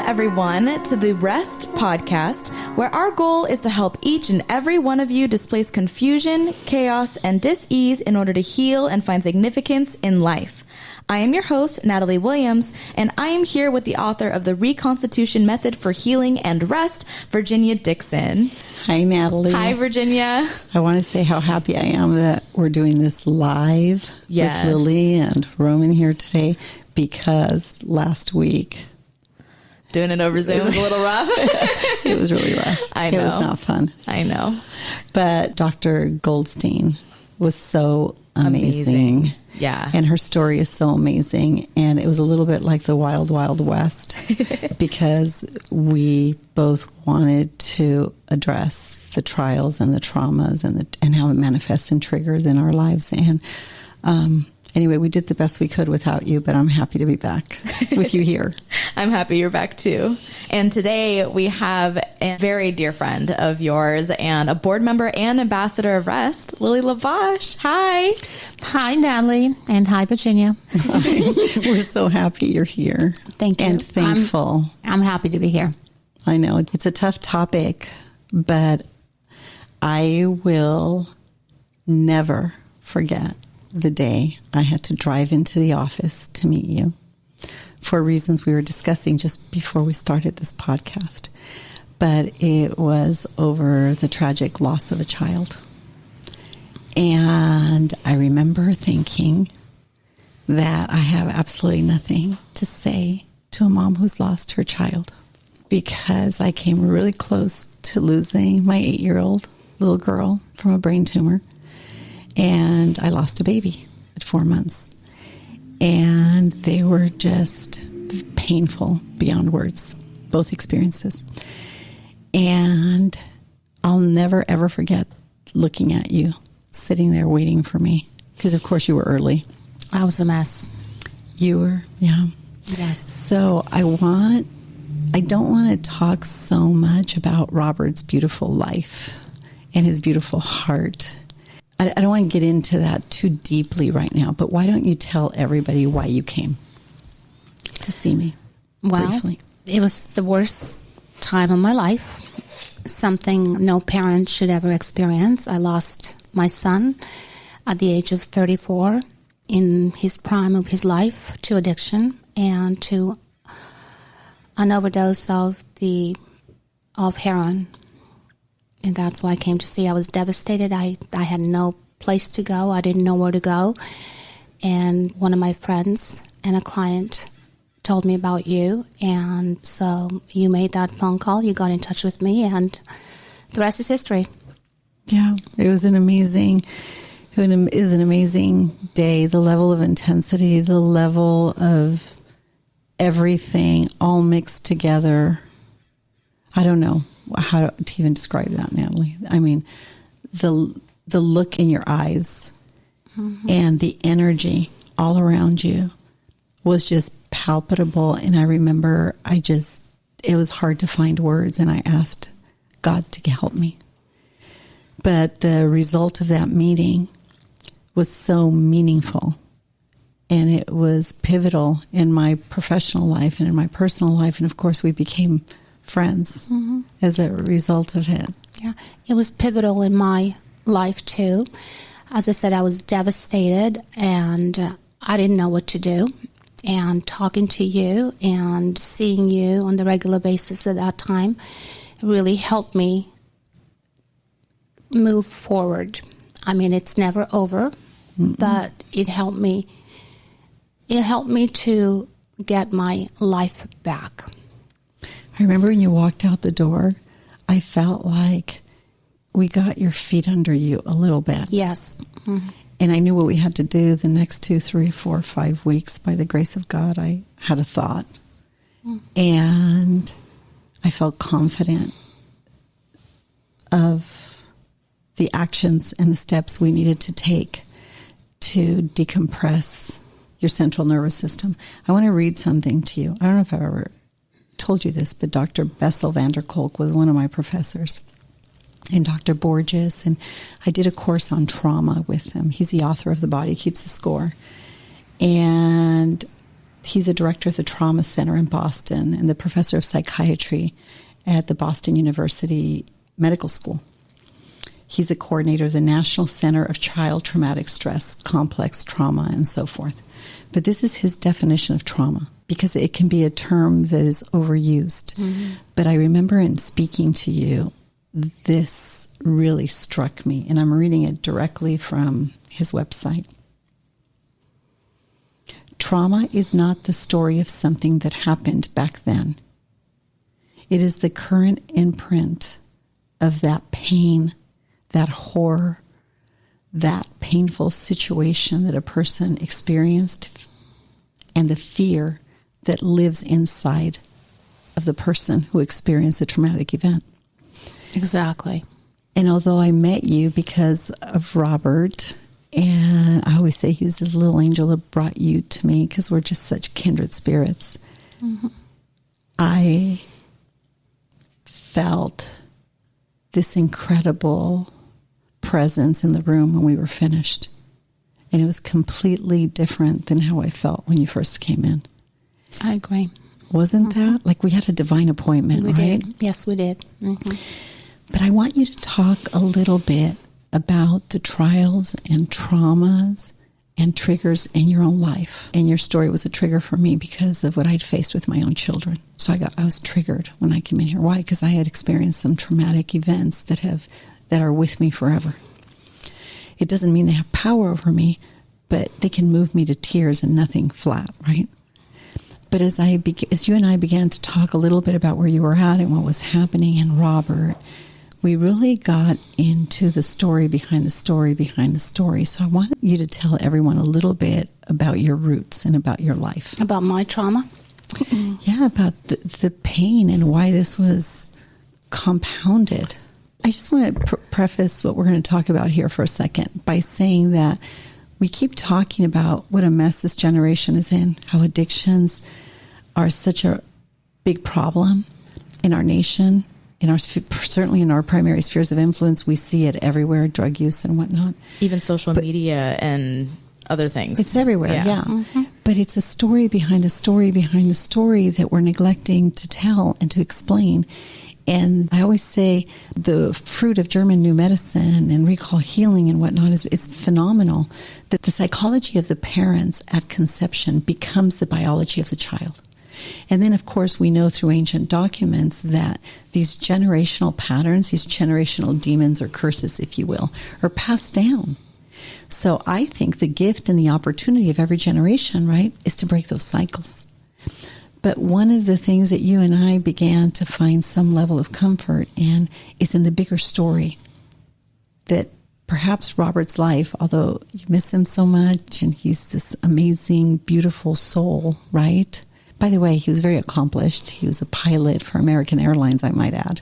everyone, to the R.E.S.T podcast, where our goal is to help each and every one of you displace confusion, chaos, and dis-ease in order to heal and find significance in life. I am your host, Natalie Williams, and I am here with the author of the Reconstitution Method for Healing and Rest, Virginia Dixon. Hi, Natalie. Hi, Virginia. I want to say how happy I am that we're doing this live with Lily and Roman here today, because last week... Doing it over Zoom was a little rough. It was really rough. I know. It was not fun. I know. But Dr. Goldstein was so amazing. Yeah. And her story is so amazing. And it was a little bit like the Wild, Wild West, because we both wanted to address the trials and the traumas and how it manifests and triggers in our lives. And anyway, we did the best we could without you, but I'm happy to be back with you here. I'm happy you're back too. And today we have a very dear friend of yours and a board member and ambassador of R.E.S.T, Lily Labash. Hi. Hi, Natalie. And hi, Virginia. We're so happy you're here. Thank you. And thankful. I'm happy to be here. I know it's a tough topic, but I will never forget the day I had to drive into the office to meet you for reasons we were discussing just before we started this podcast. But it was over the tragic loss of a child. And I remember thinking that I have absolutely nothing to say to a mom who's lost her child, because I came really close to losing my 8-year-old little girl from a brain tumor. And I lost a baby at 4 months. And they were just painful beyond words, both experiences. And I'll never, ever forget looking at you, sitting there waiting for me. Because, of course, you were early. I was a mess. You were, yeah. Yes. So I don't want to talk so much about Robert's beautiful life and his beautiful heart. I don't want to get into that too deeply right now, but why don't you tell everybody why you came to see me? Well, briefly? It was the worst time of my life, something no parent should ever experience. I lost my son at the age of 34 in his prime of his life to addiction and to an overdose of heroin. And that's why I came to see. I was devastated. I had no place to go. I didn't know where to go. And one of my friends and a client told me about you. And so you made that phone call. You got in touch with me, and the rest is history. Yeah, it was an amazing day. The level of intensity, the level of everything all mixed together. I don't know how to even describe that, Natalie. I mean, the look in your eyes and the energy all around you was just palpable. And I remember it was hard to find words, and I asked God to help me. But the result of that meeting was so meaningful, and it was pivotal in my professional life and in my personal life. And of course, we became friends as a result of it. Yeah, it was pivotal in my life too. As I said, I was devastated, and I didn't know what to do. And talking to you and seeing you on the regular basis at that time really helped me move forward. I mean, it's never over, but it helped me. It helped me to get my life back. I remember when you walked out the door, I felt like we got your feet under you a little bit. Yes. Mm-hmm. And I knew what we had to do the next 2, 3, 4, 5 weeks. By the grace of God, I had a thought. And I felt confident of the actions and the steps we needed to take to decompress your central nervous system. I want to read something to you. I don't know if I've ever told you this, but Dr. Bessel Kolk was one of my professors, and Dr. Borges, and I did a course on trauma with him. He's the author of The Body Keeps the Score. And He's a director of the Trauma Center in Boston and the professor of psychiatry at the Boston University Medical School. He's a coordinator of the National Center of Child Traumatic Stress, Complex Trauma, and so forth. But this is his definition of trauma, because it can be a term that is overused. Mm-hmm. But I remember in speaking to you, this really struck me, and I'm reading it directly from his website. Trauma is not the story of something that happened back then. It is the current imprint of that pain, that horror, that painful situation that a person experienced, and the fear that lives inside of the person who experienced a traumatic event. Exactly. And although I met you because of Robert, and I always say he was this little angel that brought you to me because we're just such kindred spirits, mm-hmm. I felt this incredible presence in the room when we were finished. And it was completely different than how I felt when you first came in. I agree. Wasn't mm-hmm. that? Like we had a divine appointment, we right? Did. Yes, we did. Mm-hmm. But I want you to talk a little bit about the trials and traumas and triggers in your own life. And your story was a trigger for me because of what I'd faced with my own children. So I was triggered when I came in here. Why? Because I had experienced some traumatic events that are with me forever. It doesn't mean they have power over me, but they can move me to tears and nothing flat, right? But as you and I began to talk a little bit about where you were at and what was happening in Robert, we really got into the story behind the story behind the story. So I want you to tell everyone a little bit about your roots and about your life. About my trauma? Yeah, about the pain and why this was compounded. I just want to preface what we're going to talk about here for a second by saying that we keep talking about what a mess this generation is in, how addictions are such a big problem in our nation, certainly in our primary spheres of influence. We see it everywhere, drug use and whatnot. Even social media and other things. It's everywhere, yeah. Mm-hmm. But it's a story behind the story behind the story that we're neglecting to tell and to explain. And I always say the fruit of German New Medicine and recall healing and whatnot is phenomenal, that the psychology of the parents at conception becomes the biology of the child. And then, of course, we know through ancient documents that these generational patterns, these generational demons or curses, if you will, are passed down. So I think the gift and the opportunity of every generation, right, is to break those cycles. But one of the things that you and I began to find some level of comfort in is in the bigger story. That perhaps Robert's life, although you miss him so much and he's this amazing, beautiful soul, right? By the way, he was very accomplished. He was a pilot for American Airlines, I might add.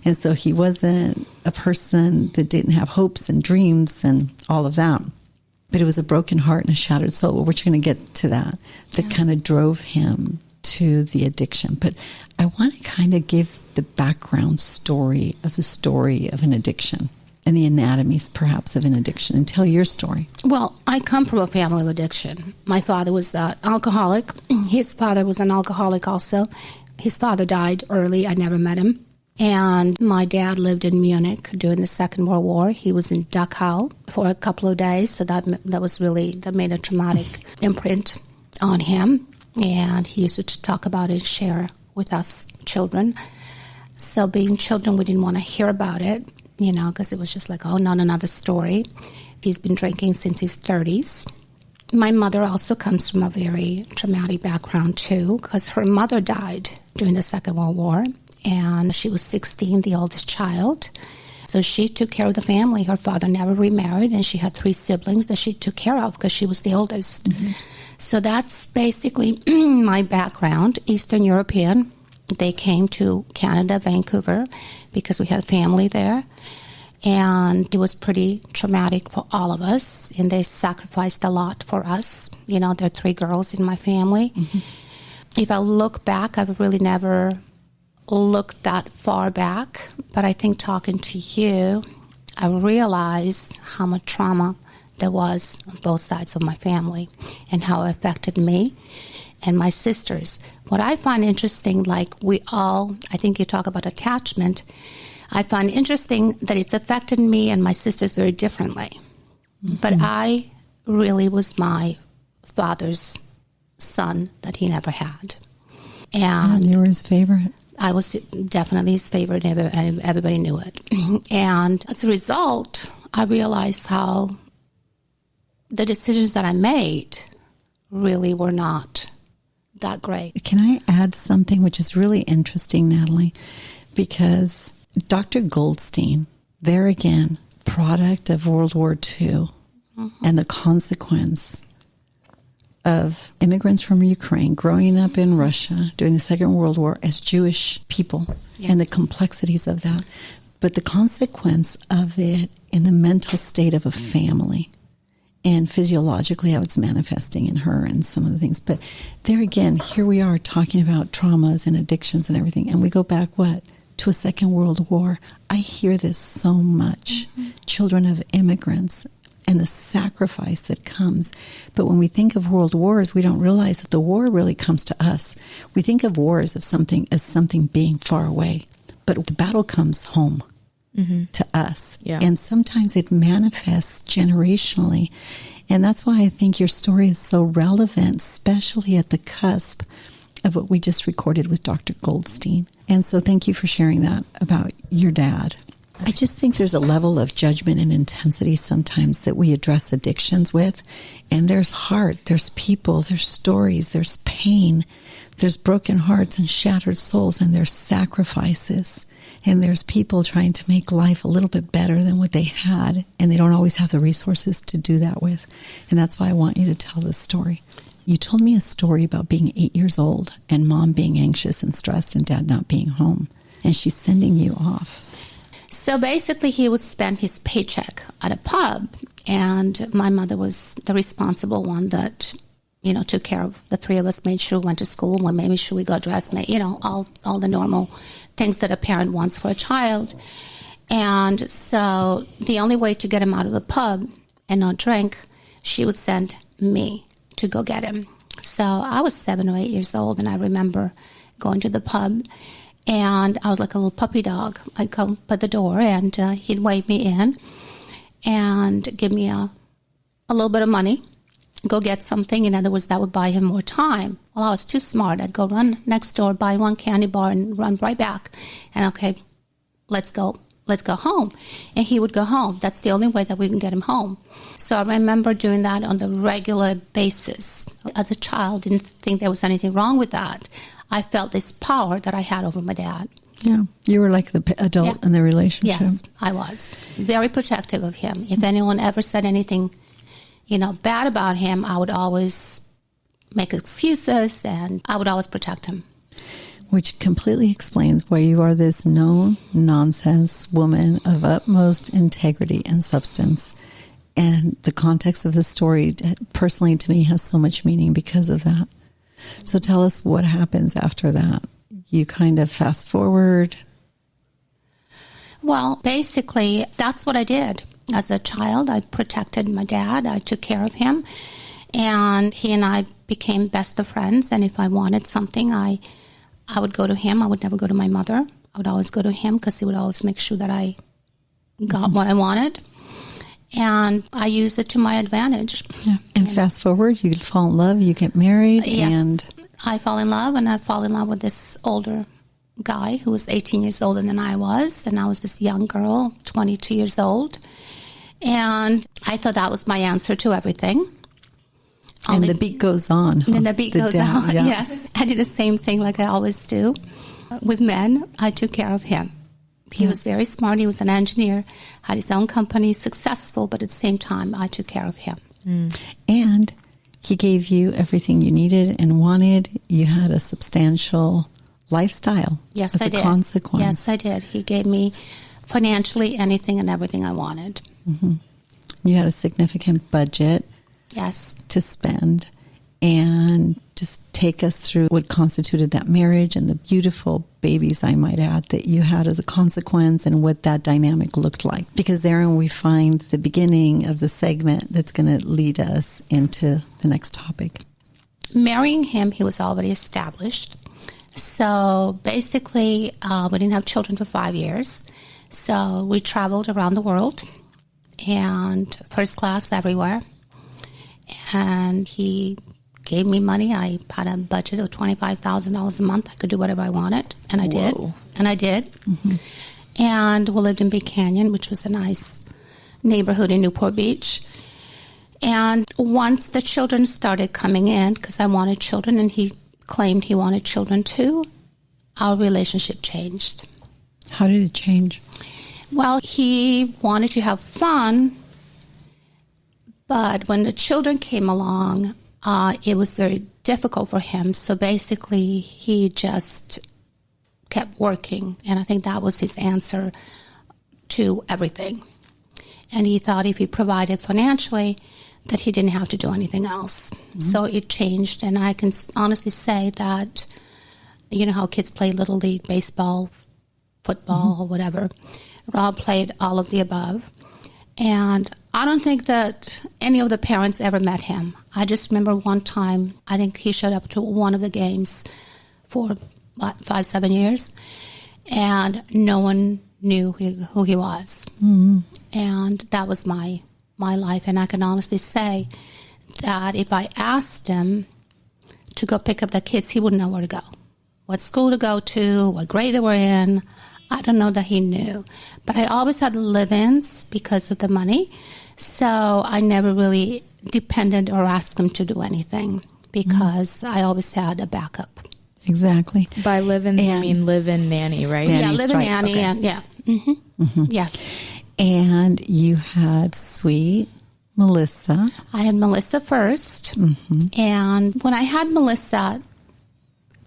And so he wasn't a person that didn't have hopes and dreams and all of that. But it was a broken heart and a shattered soul. Well, we're going to get to that kind of drove him to the addiction. But I want to kind of give the background story of an addiction and the anatomies perhaps of an addiction, and tell your story. Well, I come from a family of addiction. My father was an alcoholic. His father was an alcoholic also. His father died early. I never met him. And my dad lived in Munich during the Second World War. He was in Dachau for a couple of days, so that made a traumatic imprint on him. And he used to talk about it and share with us children. So being children, we didn't want to hear about it, because it was just like, oh, not another story. He's been drinking since his 30s. My mother also comes from a very traumatic background, too, because her mother died during the Second World War, and she was 16, the oldest child. So she took care of the family. Her father never remarried, and she had 3 siblings that she took care of because she was the oldest. Mm-hmm. So that's basically my background, Eastern European. They came to Canada, Vancouver, because we had family there. And it was pretty traumatic for all of us. And they sacrificed a lot for us. There are 3 girls in my family. Mm-hmm. If I look back, I've really never looked that far back. But I think talking to you, I realized how much trauma there was on both sides of my family and how it affected me. and my sisters. What I find interesting, like I think you talk about attachment, I find interesting that it's affected me and my sisters very differently. Mm-hmm. But I really was my father's son that he never had. And you were his favorite. I was definitely his favorite, and everybody knew it. And as a result, I realized how the decisions that I made really were not that great. Can I add something which is really interesting, Natalie? Because Dr. Goldstein, there again, product of World War II, mm-hmm. and the consequence of immigrants from Ukraine growing up in Russia during the Second World War as Jewish people, yeah. and the complexities of that. But the consequence of it in the mental state of a family, and physiologically how it's manifesting in her and some of the things. But there again, here we are talking about traumas and addictions and everything. And we go back, to a Second World War. I hear this so much. Mm-hmm. Children of immigrants and the sacrifice that comes. But when we think of world wars, we don't realize that the war really comes to us. We think of wars as something being far away. But the battle comes home. Mm-hmm. to us. Yeah. And sometimes it manifests generationally. And that's why I think your story is so relevant, especially at the cusp of what we just recorded with Dr. Goldstein. And so thank you for sharing that about your dad. I just think there's a level of judgment and intensity sometimes that we address addictions with. And there's heart, there's people, there's stories, there's pain, there's broken hearts and shattered souls, and there's sacrifices. And there's people trying to make life a little bit better than what they had, and they don't always have the resources to do that with. And that's why I want you to tell this story. You told me a story about being 8 years old and mom being anxious and stressed and dad not being home, and she's sending you off. So basically, he would spend his paycheck at a pub, and my mother was the responsible one that, took care of the three of us, made sure we went to school, made sure we got dressed, all the normal things that a parent wants for a child. And so the only way to get him out of the pub and not drink, she would send me to go get him. So I was 7 or 8 years old, and I remember going to the pub, and I was like a little puppy dog. I'd come by the door, and he'd wave me in and give me a little bit of money, go get something. In other words, that would buy him more time. Well, I was too smart. I'd go run next door, buy one candy bar, and run right back. And okay, let's go home. And he would go home. That's the only way that we can get him home. So I remember doing that on the regular basis. As a child, didn't think there was anything wrong with that. I felt this power that I had over my dad. Yeah, you were like the adult in the relationship. Yes, I was. Very protective of him. If anyone ever said anything bad about him, I would always make excuses, and I would always protect him. Which completely explains why you are this no-nonsense woman of utmost integrity and substance. And the context of the story, personally to me, has so much meaning because of that. So tell us what happens after that. You kind of fast forward. Well, basically, that's what I did. As a child, I protected my dad. I took care of him. And he and I became best of friends. And if I wanted something, I would go to him. I would never go to my mother. I would always go to him because he would always make sure that I got what I wanted. And I used it to my advantage. Yeah. And fast forward, you fall in love, you get married. Yes. And I fall in love, and I fall in love with this older guy who was 18 years older than I was. And I was this young girl, 22 years old. And I thought that was my answer to everything. And the beat goes on. And the beat goes on, yeah. Yes. I did the same thing like I always do. With men, I took care of him. He was very smart. He was an engineer, had his own company, successful, but at the same time, I took care of him. Mm. And he gave you everything you needed and wanted. You had a substantial lifestyle. Yes, I did. As a consequence. Yes, I did. He gave me financially anything and everything I wanted. Mm-hmm. You had a significant budget. Yes. To spend, and just take us through what constituted that marriage and the beautiful babies, I might add, that you had as a consequence, and what that dynamic looked like. Because therein we find the beginning of the segment that's going to lead us into the next topic. Marrying him, he was already established. So basically, we didn't have children for 5 years. So we traveled around the world and first class everywhere. And he gave me money. I had a budget of $25,000 a month. I could do whatever I wanted. And I did. And I did. Mm-hmm. And we lived in Big Canyon, which was a nice neighborhood in Newport Beach. And once the children started coming in, because I wanted children and he claimed he wanted children too, our relationship changed. How did it change? Well, he wanted to have fun, but when the children came along, it was very difficult for him. So basically, he just kept working, and I think that was his answer to everything. And he thought if he provided financially, that he didn't have to do anything else. Mm-hmm. So it changed, and I can honestly say that, you know how kids play Little League, baseball, football, mm-hmm. or whatever. Rob played all of the above. And I don't think that any of the parents ever met him. I just remember one time, I think he showed up to one of the games for, 5-7 years, and no one knew who he was. Mm-hmm. And that was my life. And I can honestly say that if I asked him to go pick up the kids, he wouldn't know where to go, what school to go to, what grade they were in. I don't know that he knew. But I always had live-ins because of the money. So I never really depended or asked him to do anything because I always had a backup. Exactly. By live-ins, you mean live-in nanny, right? Yeah, live-in nanny. Okay. And yeah. Mm-hmm. Mm-hmm. Yes. And you had sweet Melissa. I had Melissa first. Mm-hmm. And when I had Melissa,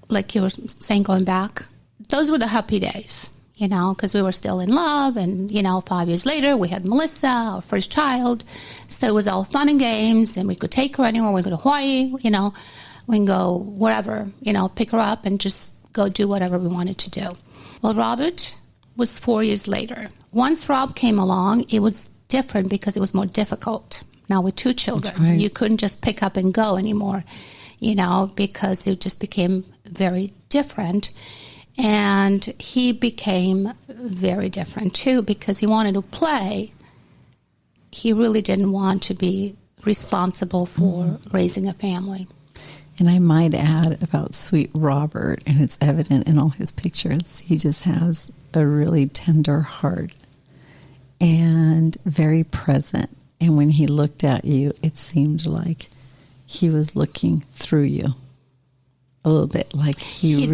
like you were saying, going back, those were the happy days, you know, because we were still in love. And, you know, 5 years later, we had Melissa, our first child. So it was all fun and games. And we could take her anywhere. We could go to Hawaii, you know. We can go wherever, you know, pick her up and just go do whatever we wanted to do. Well, Robert was 4 years later. Once Rob came along, it was different because it was more difficult. Now with 2 children, right. You couldn't just pick up and go anymore, you know, because it just became very different. And he became very different too because he wanted to play. He really didn't want to be responsible for raising a family. And I might add about sweet Robert, and it's evident in all his pictures, he just has a really tender heart and very present. And when he looked at you, it seemed like he was looking through you a little bit. Like he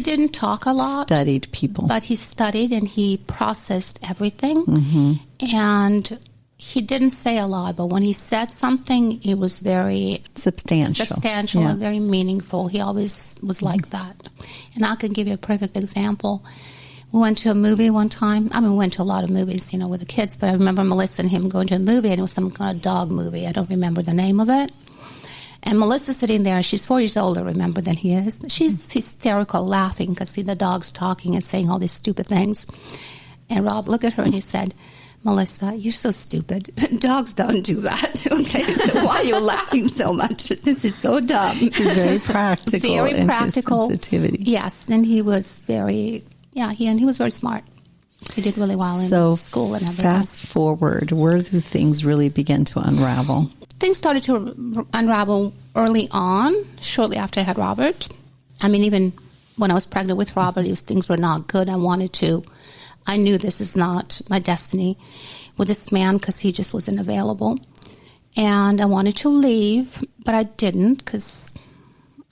didn't talk a lot. Studied people. But he studied and he processed everything. Mm-hmm. And he didn't say a lot, but when he said something, it was very substantial and very meaningful. He always was like that. And I can give you a perfect example. We went to a movie one time. I mean, we went to a lot of movies, you know, with the kids, but I remember Melissa and him going to a movie, and it was some kind of dog movie. I don't remember the name of it. And Melissa's sitting there. She's 4 years older, remember, than he is. She's hysterical, laughing because the dog's talking and saying all these stupid things. And Rob looked at her and he said, "Melissa, you're so stupid. Dogs don't do that." Okay, so why are you laughing so much? This is so dumb. He's very practical. Very practical. His sensitivities. Yes, and he was very, he was very smart. He did really well in school and everything. Fast forward, where do things really begin to unravel? Things started to unravel early on, shortly after I had Robert. I mean, even when I was pregnant with Robert, things were not good. I knew this is not my destiny with this man because he just wasn't available. And I wanted to leave, but I didn't because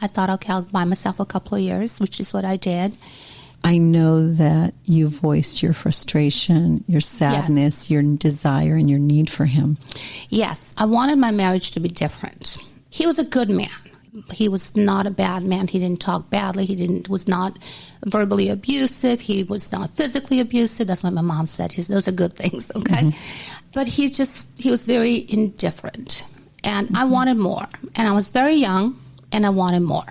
I thought, okay, I'll buy myself a couple of years, which is what I did. I know that you voiced your frustration, your sadness, your desire, and your need for him. Yes. I wanted my marriage to be different. He was a good man. He was not a bad man. He didn't talk badly. He was not verbally abusive. He was not physically abusive. That's what my mom said. Those are good things, okay? Mm-hmm. But he was very indifferent. And I wanted more. And I was very young, and I wanted more.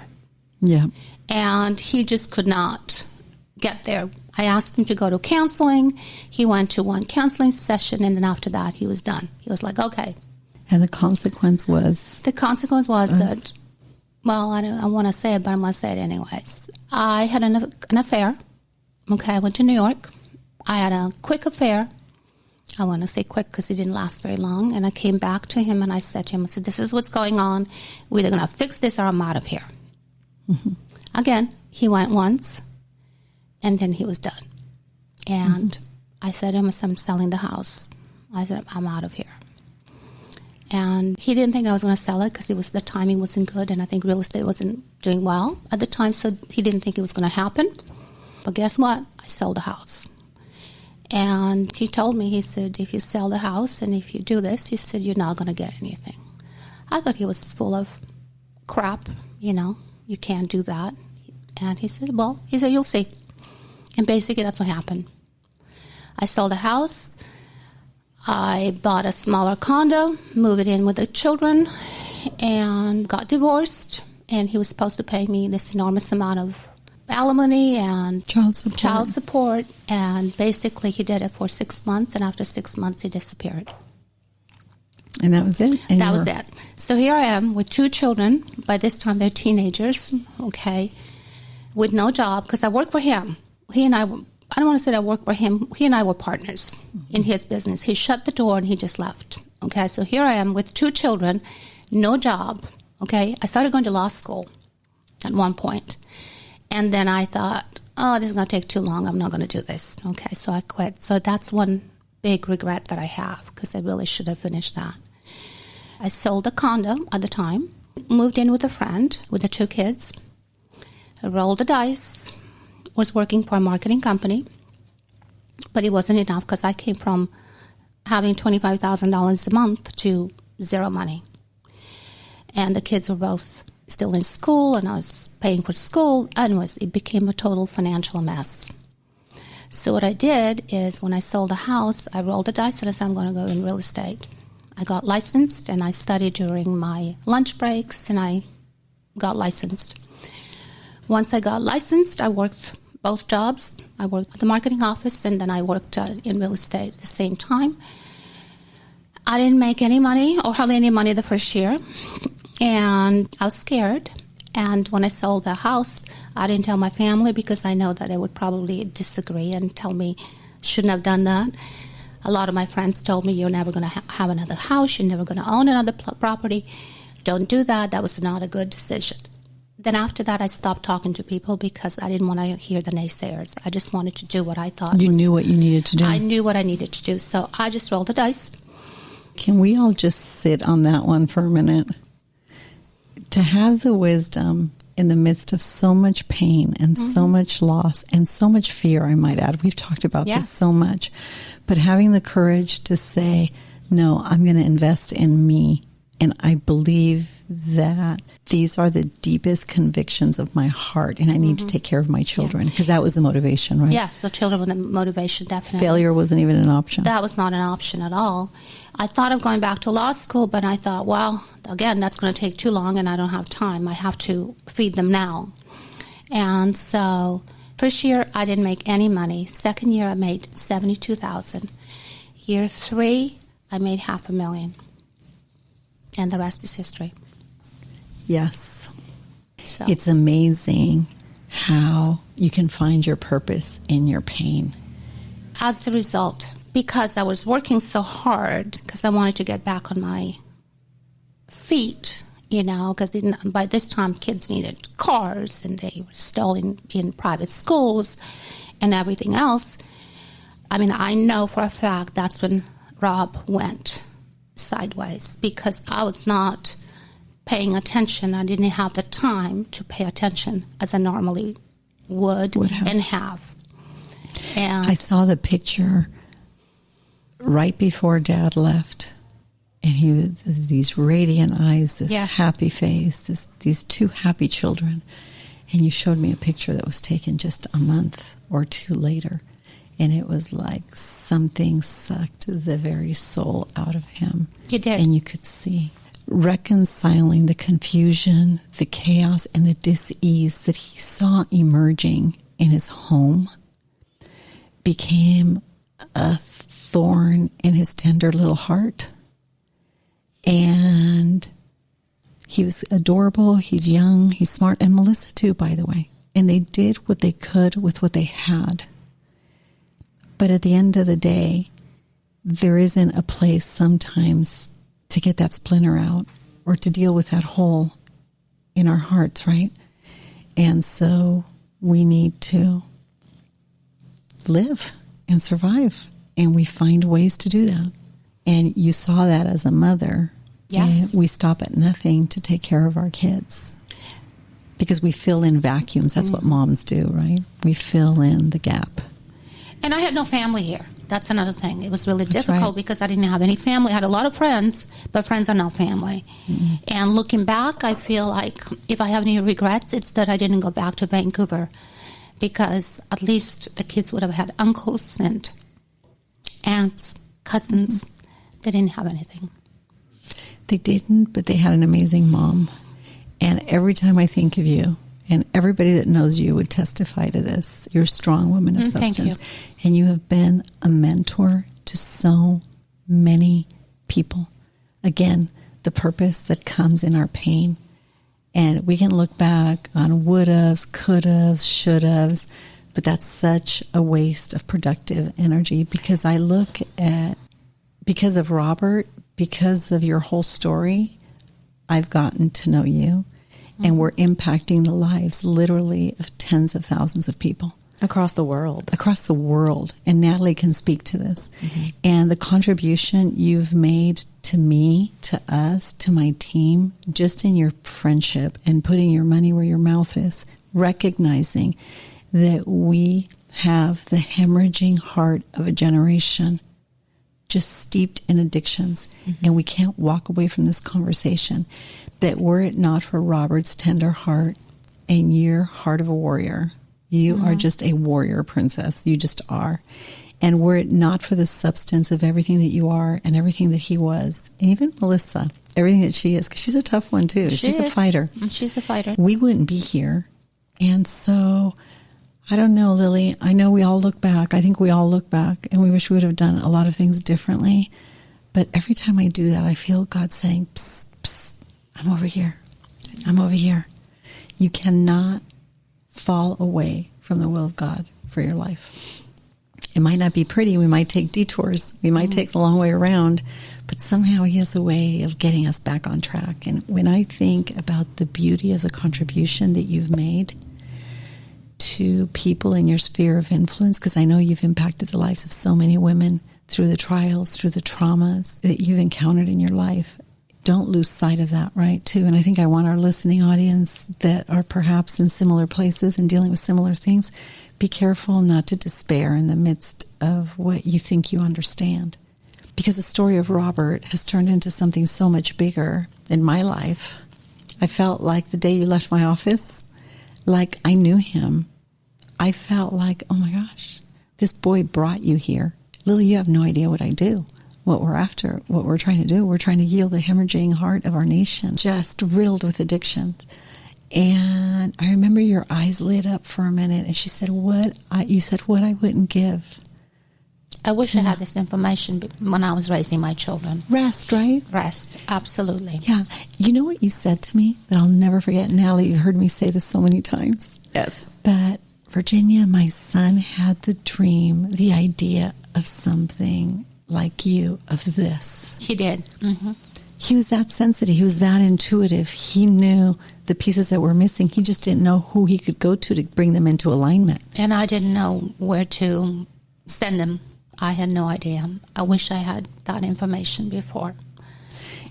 Yeah. And he just could not get there. I asked him to go to counseling. He went to one counseling session, and then after that, he was done. He was like, okay. And the consequence was? The consequence was that Well, I want to say it, but I'm going to say it anyways. I had an affair. Okay, I went to New York. I had a quick affair. I want to say quick because it didn't last very long. And I came back to him and I said to him, I said, this is what's going on. We're either going to fix this or I'm out of here. Mm-hmm. Again, he went once and then he was done. And I said to him, I'm selling the house. I said, I'm out of here. And he didn't think I was going to sell it because the timing wasn't good. And I think real estate wasn't doing well at the time. So he didn't think it was going to happen. But guess what? I sold the house. And he told me, he said, if you sell the house and if you do this, he said, you're not going to get anything. I thought he was full of crap, you can't do that. And he said, you'll see. And basically that's what happened. I sold the house. I bought a smaller condo, moved it in with the children, and got divorced. And he was supposed to pay me this enormous amount of alimony and child support. And basically he did it for 6 months, and after 6 months he disappeared. And that was it? That was it. So here I am with 2 children. By this time they're teenagers, okay, with no job, because I worked for him. He and I don't want to say that I worked for him. He and I were partners in his business. He shut the door and he just left. Okay, so here I am with 2 children, no job. Okay, I started going to law school at one point. And then I thought, this is going to take too long. I'm not going to do this. Okay, so I quit. So that's one big regret that I have, because I really should have finished that. I sold a condo at the time, moved in with a friend with the 2 kids. I rolled the dice, was working for a marketing company, but it wasn't enough because I came from having $25,000 a month to zero money. And the kids were both still in school, and I was paying for school. Anyways, it became a total financial mess. So what I did is when I sold a house, I rolled the dice and I said, I'm going to go in real estate. I got licensed, and I studied during my lunch breaks, and I got licensed. Once I got licensed, I worked both jobs. I worked at the marketing office, and then I worked in real estate at the same time. I didn't make any money, or hardly any money, the first year, and I was scared. And when I sold the house, I didn't tell my family because I know that they would probably disagree and tell me shouldn't have done that. A lot of my friends told me, you're never going to have another house, you're never going to own another property. Don't do that. That was not a good decision. Then after that, I stopped talking to people because I didn't want to hear the naysayers. I just wanted to do what I thought. You knew what you needed to do. I knew what I needed to do. So I just rolled the dice. Can we all just sit on that one for a minute? To have the wisdom in the midst of so much pain and so much loss and so much fear, I might add. We've talked about this so much. But having the courage to say, no, I'm going to invest in me. And I believe that these are the deepest convictions of my heart, and I need to take care of my children, because that was the motivation, right? Yes, the children were the motivation, definitely. Failure wasn't even an option. That was not an option at all. I thought of going back to law school, but I thought, well, again, that's going to take too long, and I don't have time. I have to feed them now. And so first year, I didn't make any money. Second year, I made $72,000. Year 3, I made $500,000. And the rest is history. Yes. So. It's amazing how you can find your purpose in your pain. As a result, because I was working so hard, because I wanted to get back on my feet, because by this time kids needed cars, and they were still in private schools and everything else. I mean, I know for a fact that's when Rob went sideways, because I was not paying attention. I didn't have the time to pay attention as I normally would and have. And I saw the picture right before Dad left, and he was these radiant eyes, this happy face, these 2 happy children. And you showed me a picture that was taken just a month or 2 later. And it was like something sucked the very soul out of him. You did. And you could see reconciling the confusion, the chaos, and the dis-ease that he saw emerging in his home became a thorn in his tender little heart. And He was adorable. He's young. He's smart. And Melissa too, by the way. And they did what they could with what they had. But at the end of the day, there isn't a place sometimes to get that splinter out or to deal with that hole in our hearts, right? And so we need to live and survive. And we find ways to do that. And you saw that as a mother. Yes. And we stop at nothing to take care of our kids. Because we fill in vacuums. That's what moms do, right? We fill in the gap. And I had no family here. That's another thing. It was really That's difficult right. because I didn't have any family. I had a lot of friends, but friends are not family. Mm-hmm. And looking back, I feel like if I have any regrets, it's that I didn't go back to Vancouver, because at least the kids would have had uncles and aunts, cousins. Mm-hmm. They didn't have anything. They didn't, but they had an amazing mom. And every time I think of you, and everybody that knows you would testify to this, you're a strong woman of substance. Thank you. And you have been a mentor to so many people. Again, the purpose that comes in our pain. And we can look back on would-haves, could-haves, should-haves, but that's such a waste of productive energy, because I look at, because of Robert, because of your whole story, I've gotten to know you. And we're impacting the lives, literally, of tens of thousands of people. Across the world. Across the world. And Natalie can speak to this. Mm-hmm. And the contribution you've made to me, to us, to my team, just in your friendship and putting your money where your mouth is, recognizing that we have the hemorrhaging heart of a generation just steeped in addictions. Mm-hmm. And we can't walk away from this conversation. That were it not for Robert's tender heart and your heart of a warrior, you are just a warrior princess. You just are. And were it not for the substance of everything that you are and everything that he was, and even Melissa, everything that she is, because she's a tough one too. She's a fighter. She's a fighter. We wouldn't be here. And so, I don't know, Lily. I know we all look back. I think we all look back and we wish we would have done a lot of things differently. But every time I do that, I feel God saying, psst, psst. I'm over here. I'm over here. You cannot fall away from the will of God for your life. It might not be pretty. We might take detours. We might take the long way around. But somehow he has a way of getting us back on track. And when I think about the beauty of the contribution that you've made to people in your sphere of influence, because I know you've impacted the lives of so many women through the trials, through the traumas that you've encountered in your life, don't lose sight of that, right, too. And I think I want our listening audience that are perhaps in similar places and dealing with similar things, be careful not to despair in the midst of what you think you understand. Because the story of Robert has turned into something so much bigger in my life. I felt like the day you left my office, like I knew him. I felt like, oh my gosh, this boy brought you here. Lily, you have no idea what I do. What we're after, what we're trying to do. We're trying to heal the hemorrhaging heart of our nation, just riddled with addictions. And I remember your eyes lit up for a minute, and she said, you said what I wouldn't give. I wish I had this information when I was raising my children. R.E.S.T, right? R.E.S.T, absolutely. Yeah. You know what you said to me that I'll never forget? Natalie, you've heard me say this so many times. Yes. But Virginia, my son had the dream, the idea of something like you, of this. He did. Mm-hmm. He was that sensitive. He was that intuitive. He knew the pieces that were missing. He just didn't know who he could go to bring them into alignment. And I didn't know where to send them. I had no idea. I wish I had that information before.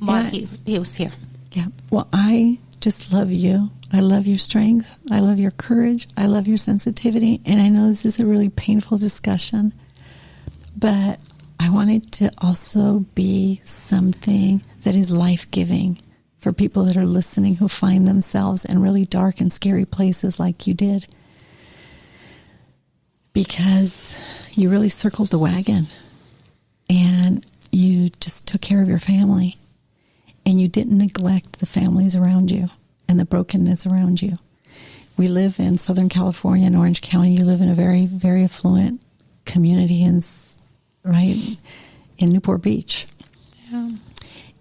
But he was here. Yeah. Well, I just love you. I love your strength. I love your courage. I love your sensitivity. And I know this is a really painful discussion, but I want it to also be something that is life-giving for people that are listening who find themselves in really dark and scary places like you did. Because you really circled the wagon and you just took care of your family and you didn't neglect the families around you and the brokenness around you. We live in Southern California in Orange County. You live in a very, very affluent community in Newport Beach. Yeah.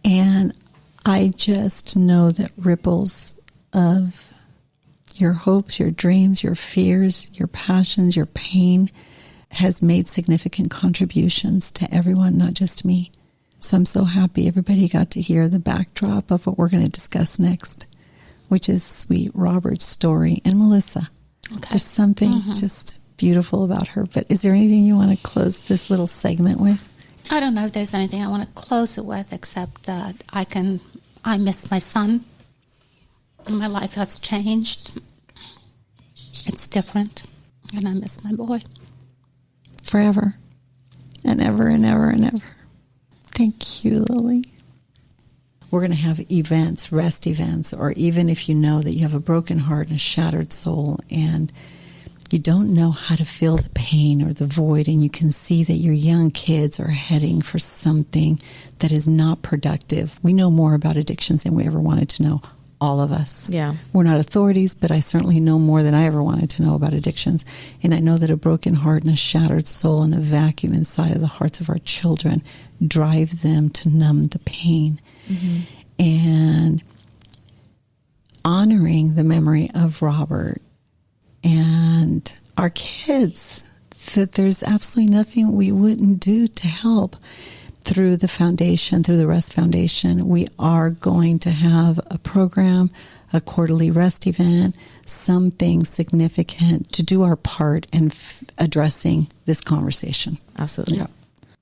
And I just know that ripples of your hopes, your dreams, your fears, your passions, your pain has made significant contributions to everyone, not just me. So I'm so happy everybody got to hear the backdrop of what we're going to discuss next, which is sweet Robert's story and Melissa. Okay. There's something just beautiful about her. But is there anything you want to close this little segment with? I don't know if there's anything I want to close it with, except that I miss my son. My life has changed. It's different. And I miss my boy. Forever. And ever and ever and ever. Thank you, Lily. We're going to have events, rest events, or even if you know that you have a broken heart and a shattered soul and you don't know how to feel the pain or the void, and you can see that your young kids are heading for something that is not productive. We know more about addictions than we ever wanted to know, all of us. Yeah. We're not authorities, but I certainly know more than I ever wanted to know about addictions. And I know that a broken heart and a shattered soul and a vacuum inside of the hearts of our children drive them to numb the pain. And honoring the memory of Robert and our kids, that there's absolutely nothing we wouldn't do to help. Through the foundation, through the R.E.S.T Foundation, we are going to have a program, a quarterly R.E.S.T event, something significant to do our part in addressing this conversation. Absolutely. Yeah.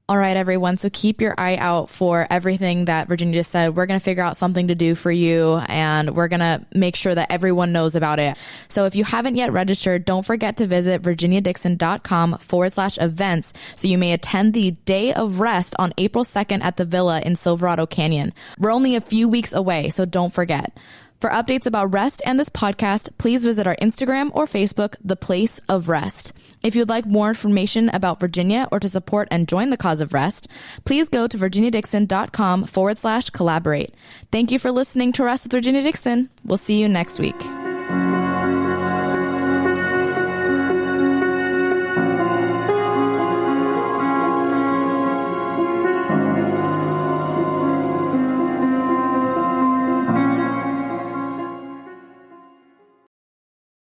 All right, everyone. So keep your eye out for everything that Virginia just said. We're going to figure out something to do for you, and we're going to make sure that everyone knows about it. So if you haven't yet registered, don't forget to visit virginiadixon.com/events so you may attend the Day of R.E.S.T on April 2nd at the Villa in Silverado Canyon. We're only a few weeks away, so don't forget. For updates about R.E.S.T and this podcast, please visit our Instagram or Facebook, The Place of R.E.S.T. If you'd like more information about Virginia or to support and join the cause of R.E.S.T, please go to virginiadixon.com/collaborate. Thank you for listening to R.E.S.T with Virginia Dixon. We'll see you next week.